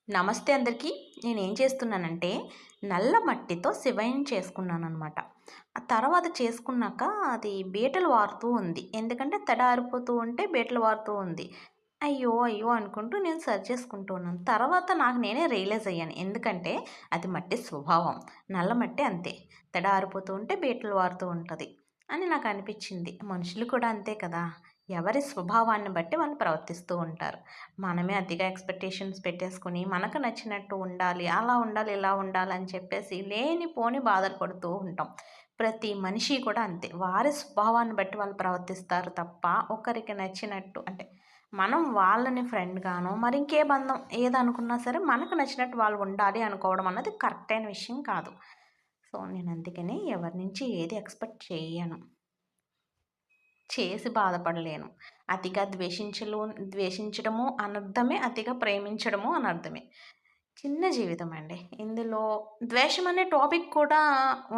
నమస్తే అందరికీ. నేనేం చేస్తున్నానంటే, నల్ల మట్టితో శివయ్యని చేసుకున్నాననమాట. ఆ తర్వాత చేసుకున్నాక అది బీటలు వారుతూ ఉంది. ఎందుకంటే తడారిపోతూ ఉంటే బీటలు వారుతూ ఉంది. అయ్యో! అయ్యో! అనుకుంటూ నేను సరి చేసుకుంటూ ఉన్నాను. తర్వాత నాకు నేనే రియలైజ్ అయ్యాను. ఎందుకంటే అది మట్టి స్వభావం. నల్ల మట్టి అంతే. తడారిపోతూ ఉంటే బీటలు వారుతూ ఉంటది అని నాకనిపిచ్చింది. మనుషులు కూడా అంతే కదా! ఎవరి స్వభావాన్ని బట్టి వాళ్ళు ప్రవర్తిస్తూ ఉంటారు. మనమే అతిగా ఎక్స్‌పెక్టేషన్స్ పెట్టేసుకొని, మనకు నచ్చినట్టు ఉండాలి, అలా ఉండాలి, ఇలా ఉండాలని చెప్పేసి లేనిపోని బాధలు పడుతూ ఉంటాం. ప్రతి మనిషి కూడా అంతే. వారి స్వభావాన్ని బట్టి వాళ్ళు ప్రవర్తిస్తారు తప్ప, ఒకరికి నచ్చినట్టు అంటే, మనం వాళ్ళని ఫ్రెండ్‌గానో, మరింకే బంధం ఏదనుకున్నా సరే, మనకు నచ్చినట్టు వాళ్ళు ఉండాలి అనుకోవడం అన్నది కరెక్ట్ అయిన విషయం కాదు. సో, నేను అందుకనే ఎవరి నుంచి ఏది ఎక్స్‌పెక్ట్ చెయ్యను. చేసి బాధపడలేను. అతిగా ద్వేషించడము అనర్థమే, అతిగా ప్రేమించడము అనర్థమే. చిన్న జీవితమండి. ఇందులో ద్వేషం అనే టాపిక్ కూడా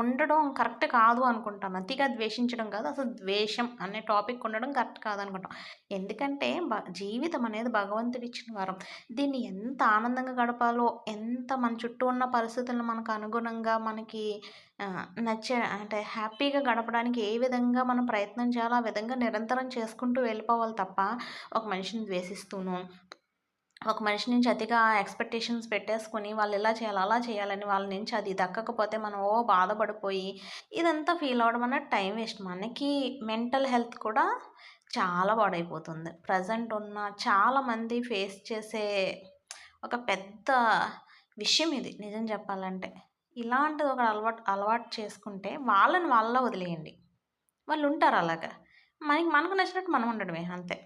ఉండడం కరెక్ట్ కాదు అనుకుంటాను. అతిగా ద్వేషించడం కాదు. అసలు ద్వేషం అనే టాపిక్ ఉండడం కరెక్ట్ కాదనుకుంటాం. ఎందుకంటే జీవితం అనేది భగవంతుడిచ్చిన వరం. దీన్ని ఎంత ఆనందంగా గడపాలో, ఎంత మన చుట్టూ ఉన్న పరిస్థితులను మనకు అనుగుణంగా మనకి నచ్చే అంటే హ్యాపీగా గడపడానికి ఏ విధంగా మనం ప్రయత్నం చేయాలో, ఆ విధంగా నిరంతరం చేసుకుంటూ వెళ్ళిపోవాలి తప్ప, ఒక మనిషిని ద్వేషిస్తూనో ఒక మనిషి నుంచి అతిగా ఎక్స్‌పెక్టేషన్స్ పెట్టేసుకొని వాళ్ళు ఇలా చేయాలి, అలా చేయాలని వాళ్ళ నుంచి అది దక్కకపోతే మనం బాధపడిపోయి ఇదంతా ఫీల్ అవ్వడం అన్నది టైం వేస్ట్. మనకి మెంటల్ హెల్త్ కూడా చాలా పాడైపోతుంది. ప్రెజెంట్ ఉన్న చాలామంది ఫేస్ చేసే ఒక పెద్ద విషయం ఇది నిజం చెప్పాలంటే. ఇలాంటిది ఒక అలవాటు అలవాటు చేసుకుంటే వాళ్ళని వాళ్ళలా వదిలేయండి. వాళ్ళుంటారు అలాగా. మనకు నచ్చినట్టు మనం ఉండడమే అంతే.